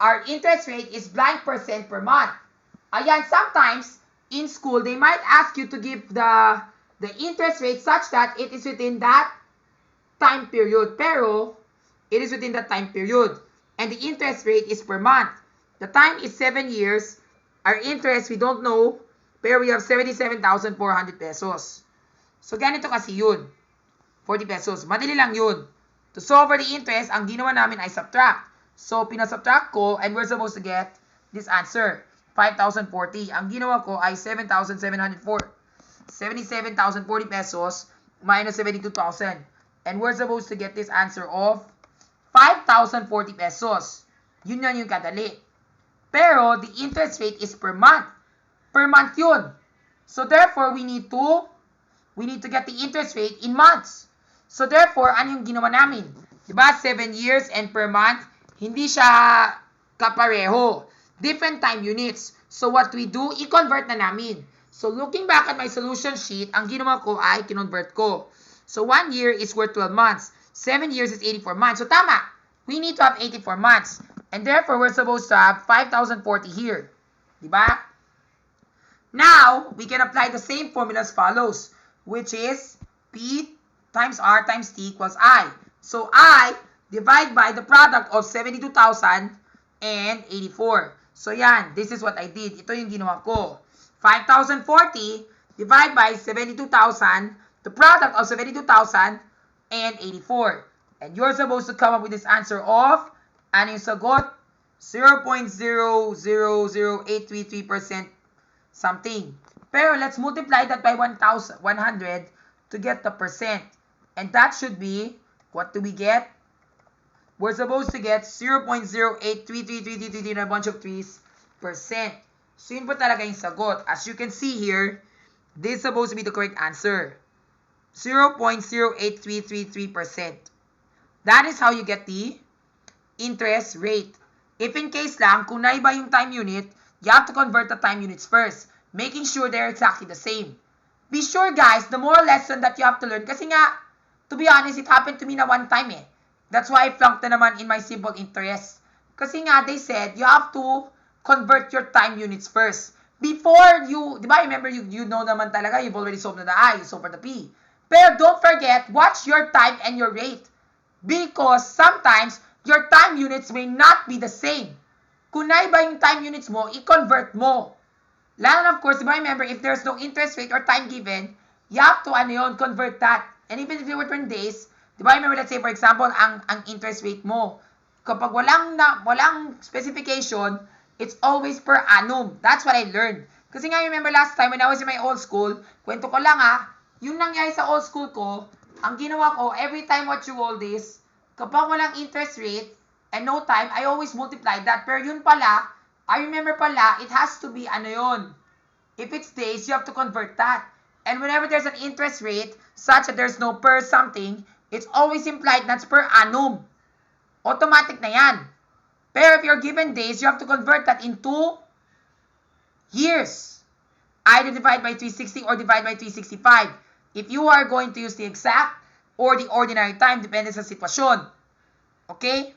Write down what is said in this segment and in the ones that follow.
our interest rate is blank percent per month. Ayan, sometimes, in school, they might ask you to give the interest rate such that it is within that time period. Pero, it is within that time period. And the interest rate is per month. The time is 7 years. Our interest, we don't know, pero we have 77,400 pesos. So, ganito kasi yun. 40 pesos. Madali lang yun. To solve for the interest, ang ginawa namin ay subtract. So, pinasubtract ko, and we're supposed to get this answer. 5,040. Ang ginawa ko ay 77,040 pesos minus 72,000. And we're supposed to get this answer of 5,040 pesos. Yun yan yung kadali. Pero, the interest rate is per month. Per month yun. So, therefore, we need to get the interest rate in months. So, therefore, ano yung ginawa namin? Diba? 7 years and per month, hindi siya kapareho. Different time units. So, what we do, i-convert na namin. So, looking back at my solution sheet, ang ginawa ko ay kinonvert ko. So, 1 year is worth 12 months. 7 years is 84 months. So, tama. We need to have 84 months. And therefore, we're supposed to have 5,040 here. Diba? Now, we can apply the same formula as follows, which is P times R times T equals I. So, I divide by the product of 72,000 and 84. So, yan. This is what I did. Ito yung ginawa ko. 5,040 divide by 72,000, the product of 72,000 and 84. And you're supposed to come up with this answer of, ano yung sagot? 0.000833% something. Pero let's multiply that by 100 to get the percent. And that should be, what do we get? We're supposed to get 0.0833333 na bunch of 3%. So yun po talaga yung sagot. As you can see here, this is supposed to be the correct answer. 0.08333%. That is how you get the interest rate. If in case lang, kung naiba yung time unit, you have to convert the time units first, making sure they're exactly the same. Be sure, guys, the moral lesson that you have to learn, kasi nga, to be honest, it happened to me na one time eh. That's why I flunked na naman in my simple interest. Kasi nga, they said, you have to convert your time units first. Before you, di ba, remember, you know naman talaga, you've already solved the I, you solved for the P. Pero don't forget, watch your time and your rate. Because sometimes, your time units may not be the same. Kung naiba yung time units mo, i-convert mo. Lalo na, of course, diba, remember, if there's no interest rate or time given, you have to, convert that. And even if you were 20 days, diba, remember, let's say, for example, ang interest rate mo, kapag walang specification, it's always per annum. That's what I learned. Kasi nga, remember last time, when I was in my old school, kwento ko lang yung nangyari sa old school ko, ang ginawa ko, every time what you all this, kapag walang interest rate and no time, I always multiply that. Pero yun pala, I remember pala, it has to be if it's days, you have to convert that. And whenever there's an interest rate, such that there's no per something, it's always implied that's per annum. Automatic na yan. Pero if you're given days, you have to convert that into years. Either divide by 360 or divide by 365. If you are going to use the exact or the ordinary time, depende sa sitwasyon. Okay?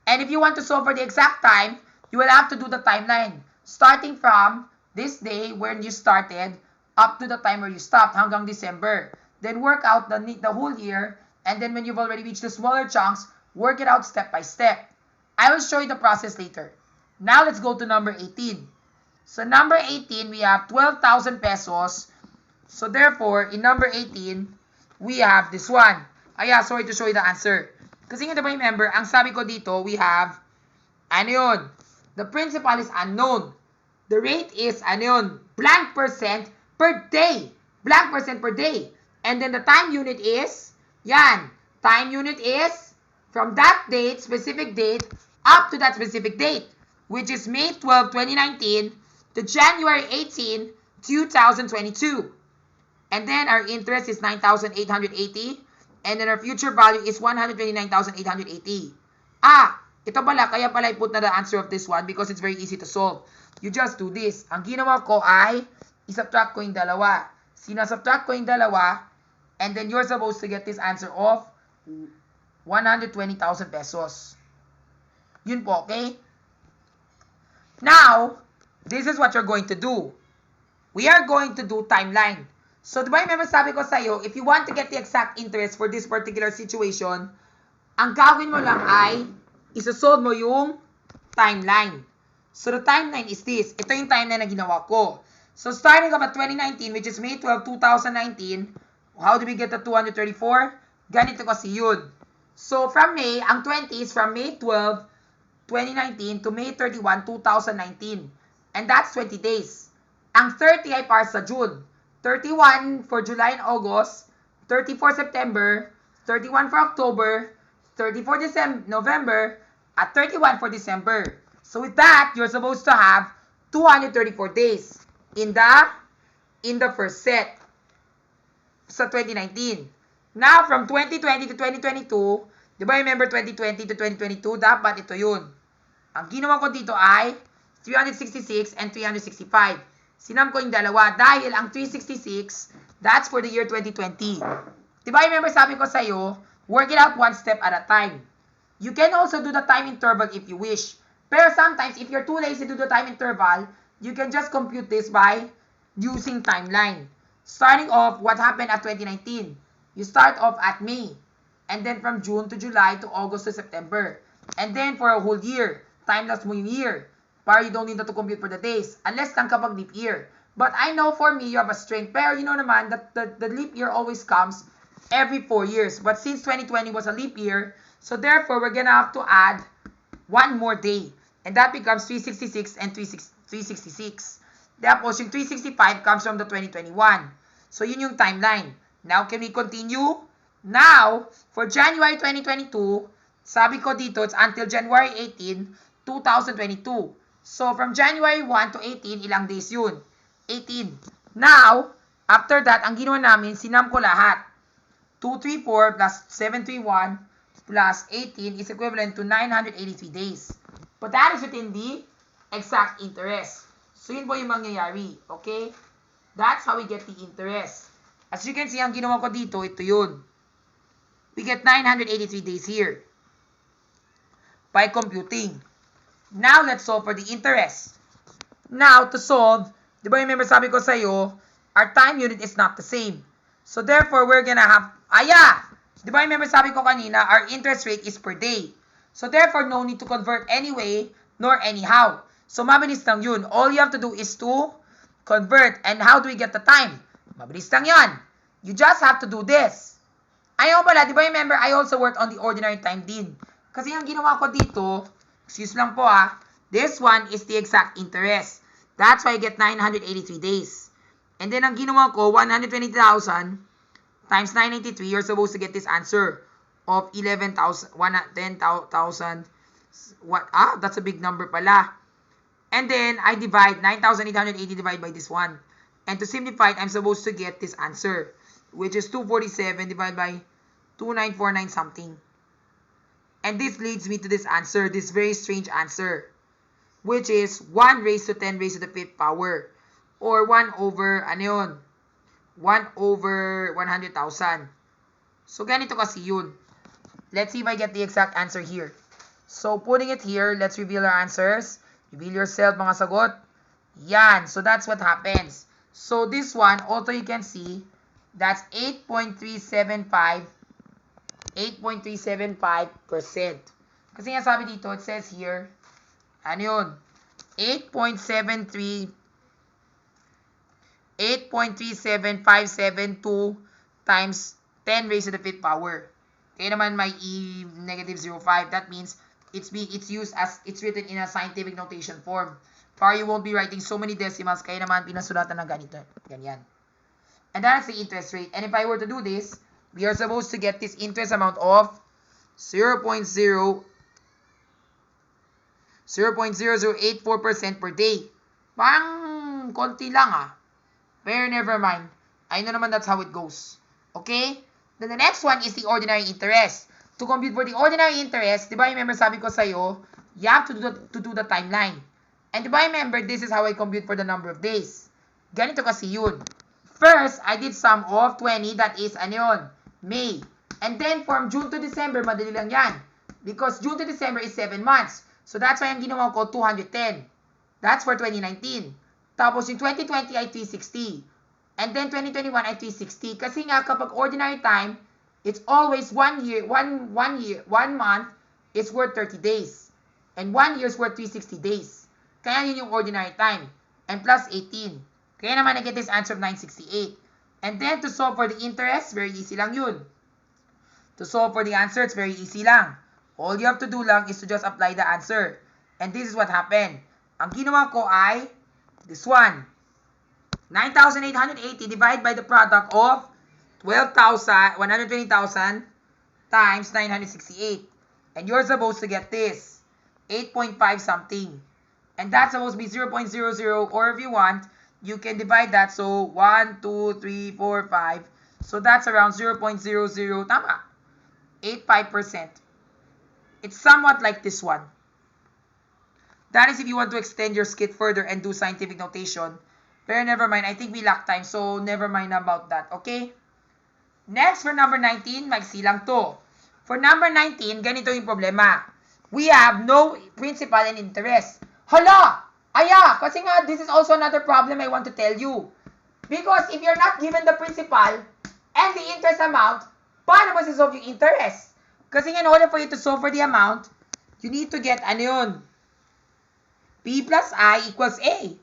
And if you want to solve for the exact time, you will have to do the timeline. Starting from this day when you started up to the time where you stopped hanggang December. Then work out the whole year, and then when you've already reached the smaller chunks, work it out step by step. I will show you the process later. Now let's go to number 18. So number 18, we have 12,000 pesos. So therefore, in number 18, we have this one. Sorry to show you the answer. Kasi nga diba remember, ang sabi ko dito, we have, the principal is unknown. The rate is, blank percent per day. Blank percent per day. And then the time unit is, time unit is from that date, specific date, up to that specific date, which is May 12, 2019 to January 18, 2022. And then our interest is 9,880. And then our future value is 129,880. Ito pala, kaya pala I put na the answer of this one because it's very easy to solve. You just do this. Ang ginawa ko ay, isubtract ko yung dalawa. Sinasubtract ko yung dalawa, and then you're supposed to get this answer of 120,000 pesos. Yun po, okay? Now, this is what you're going to do. We are going to do timeline. So, diba remember sabi ko sa'yo, if you want to get the exact interest for this particular situation, ang gagawin mo lang ay isosolve mo yung timeline. So, the timeline is this. Ito yung timeline na ginawa ko. So, starting up at 2019, which is May 12, 2019, how do we get the 234? Ganito kasi yun. So, from May, ang 20 is from May 12, 2019 to May 31, 2019. And that's 20 days. Ang 30 ay para sa June. 31 for July and August. 30 for September. 31 for October. 30 for November. At 31 for December. So with that, you're supposed to have 234 days in the first set sa 2019. Now, from 2020 to 2022, di ba remember 2020 to 2022, dapat ito yun. Ang ginawa ko dito ay 366 and 365. Sinam ko yung dalawa dahil ang 366, that's for the year 2020. Di ba remember sabi ko sa'yo, work it out one step at a time. You can also do the time interval if you wish. Pero sometimes, if you're too lazy to do the time interval, you can just compute this by using timeline. Starting off, what happened at 2019? You start off at May. And then from June to July to August to September. And then for a whole year, time-lapse mo yung year. Para you don't need to compute for the days. Unless lang kapag leap year. But I know for me, you have a strength. Pero you know naman that the leap year always comes every 4 years. But since 2020 was a leap year, so therefore, we're gonna have to add one more day. And that becomes 366 and 366. Tapos yung 365 comes from the 2021. So yun yung timeline. Now, can we continue? Now, for January 2022, sabi ko dito, it's until January 18, 2022. So, from January 1 to 18, ilang days yun? 18. Now, after that, ang ginawa namin, sinam ko lahat. 234 plus 731 plus 18 is equivalent to 983 days. But that is within the exact interest. So, yun po yung mangyayari. Okay? That's how we get the interest. As you can see, ang ginawa ko dito, ito yun. We get 983 days here by computing. Now, let's solve for the interest. Now, to solve, di ba remember sabi ko sa'yo, our time unit is not the same. So, therefore, we're gonna have, di ba remember sabi ko kanina, our interest rate is per day. So, therefore, no need to convert anyway, nor anyhow. So, mabilis lang yun. All you have to do is to convert. And how do we get the time? Mabilis lang yan. You just have to do this. Ayaw pala, di ba remember, I also worked on the ordinary time din. Kasi ang ginawa ko dito, excuse lang po this one is the exact interest. That's why I get 983 days. And then ang ginawa ko, 120,000 times 983, you're supposed to get this answer of 11,000, 10,000, what, that's a big number pala. And then, I divide 9,880 divided by this one. And to simplify it, I'm supposed to get this answer, which is 247 divided by 2949 something. And this leads me to this answer, this very strange answer, which is 1 raised to 10 raised to the 5th power. Or 1 over, 1 over 100,000. So, ganito kasi yun. Let's see if I get the exact answer here. So, putting it here, let's reveal our answers. Reveal yourself, mga sagot. Yan. So, that's what happens. So, this one, also you can see, that's 8.375%. Kasi nga sabi dito, it says here, ano yun? 8.37572 times 10 raised to the 5th power. Kaya naman may e negative 0.5. That means it's used as, it's written in a scientific notation form. Para you won't be writing so many decimals, kaya naman pinasulatan ng ganito. Ganyan. And that's the interest rate. And if I were to do this, we are supposed to get this interest amount of 0.0084% per day. Parang konti lang Pero never mind. I know naman that's how it goes. Okay? Then the next one is the ordinary interest. To compute for the ordinary interest, di ba remember sabi ko sa'yo, you have to do the timeline. And di ba remember, this is how I compute for the number of days. Ganito kasi yun. First, I did sum of 20, that is, ano yun? May. And then, from June to December, madali lang yan. Because June to December is 7 months. So that's why ang ginawa ko, 210. That's for 2019. Tapos yung 2020 ay 360. And then 2021 ay 360. Kasi nga kapag ordinary time, it's always 1 month is worth 30 days. And 1 year is worth 360 days. Kaya yun yung ordinary time. And plus 18. Kaya naman I get this answer of 968. And then to solve for the interest, very easy lang yun. To solve for the answer, it's very easy lang. All you have to do lang is to just apply the answer. And this is what happened. Ang ginawa ko ay this one. 9,880 divided by the product of 120,000 times 968. And you're supposed to get this. 8.5 something. And that's supposed to be 0.00, or if you want, you can divide that. So 1, 2, 3, 4, 5. So that's around 0.00. Tama. 85%. It's somewhat like this one. That is if you want to extend your skit further and do scientific notation. Pero never mind. I think we lack time. So never mind about that. Okay? Next, for number 19, maiksi lang to. For number 19, ganito yung problema. We have no principal and interest. Hala! Aya! Kasi nga, this is also another problem I want to tell you. Because if you're not given the principal and the interest amount, paano mo solve yung interest? Kasi nga, in order for you to solve for the amount, you need to get, ano yun? P plus I equals A.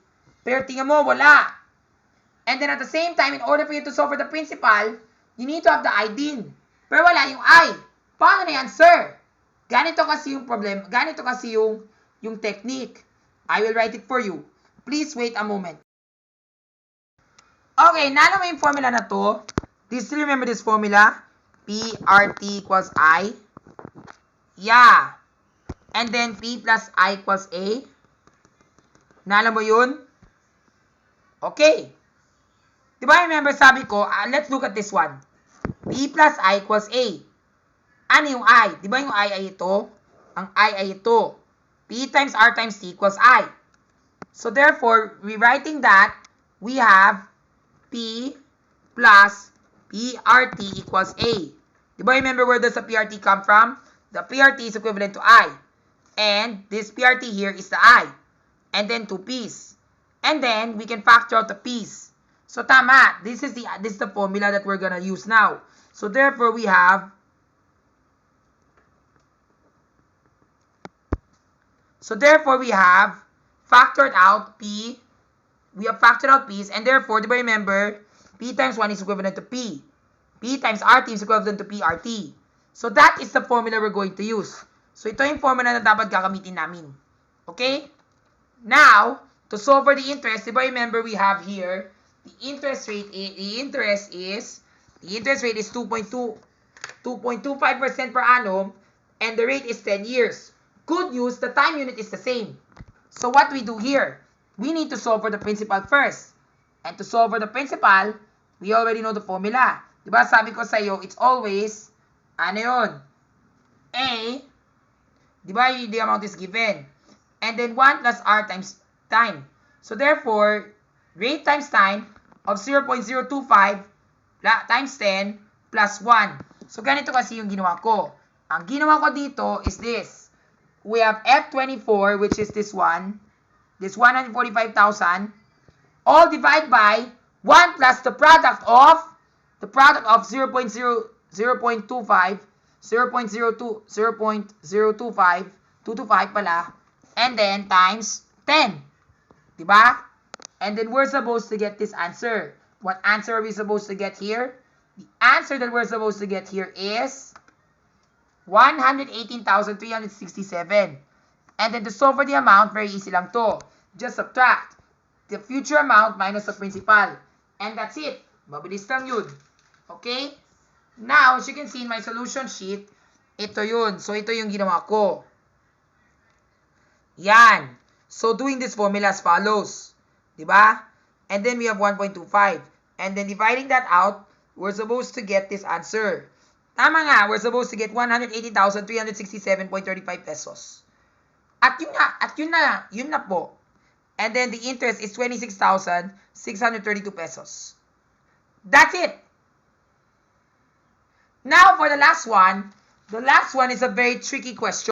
Pero tingnan mo, wala. And then at the same time, in order for you to solve for the principal, you need to have the I din. Pero wala yung I. Paano na yan, sir? Ganito kasi yung problem. Ganito kasi yung technique. I will write it for you. Please wait a moment. Okay, nalo mo yung formula na to. Do you still remember this formula? PRT equals I. Yeah. And then P plus I equals A. Nalo mo yun? Okay. Diba remember sabi ko, let's look at this one. P plus I equals A. Ano yung I? Diba yung I ay ito? Ang I ay ito. P times R times T equals I. So therefore, rewriting that, we have P plus PRT equals A. Diba remember where does the PRT come from? The PRT is equivalent to I. And this PRT here is the I. And then 2 P's. And then, we can factor out the P's. So tama, this is the formula that we're gonna use now. So therefore, we have factored out P. We have factored out P's, and therefore, diba remember, P times 1 is equivalent to P. P times RT is equivalent to PRT. So that is the formula we're going to use. So ito yung formula na dapat gagamitin namin. Okay? Now, to solve for the interest, diba remember we have here, the interest rate is 2.25% per annum, and the rate is 10 years. Good news, the time unit is the same. So what we do here, we need to solve for the principal first. And to solve for the principal, we already know the formula. Diba sabi ko sa iyo, it's always, ano yun? A, diba the amount is given. And then 1 plus R times time. So therefore, rate times time of 0.025 times 10 plus 1. So ganito kasi yung ginawa ko. Ang ginawa ko dito is this. We have F24, which is this one. This 145,000. All divided by 1 plus the product of 0.025, 225 pala, and then times 10. Diba? And then we're supposed to get this answer. What answer are we supposed to get here? The answer that we're supposed to get here is 118,367. And then to solve for the amount, very easy lang to. Just subtract the future amount minus the principal. And that's it. Mabilis lang yun. Okay? Now, as you can see in my solution sheet, ito yun. So, ito yung ginawa ko. Yan. So, doing this formula as follows. Diba? And then we have 1.25. And then dividing that out, we're supposed to get this answer. Tama nga, we're supposed to get 180,367.35 pesos. At yun na po. And then the interest is 26,632 pesos. That's it. Now for the last one is a very tricky question.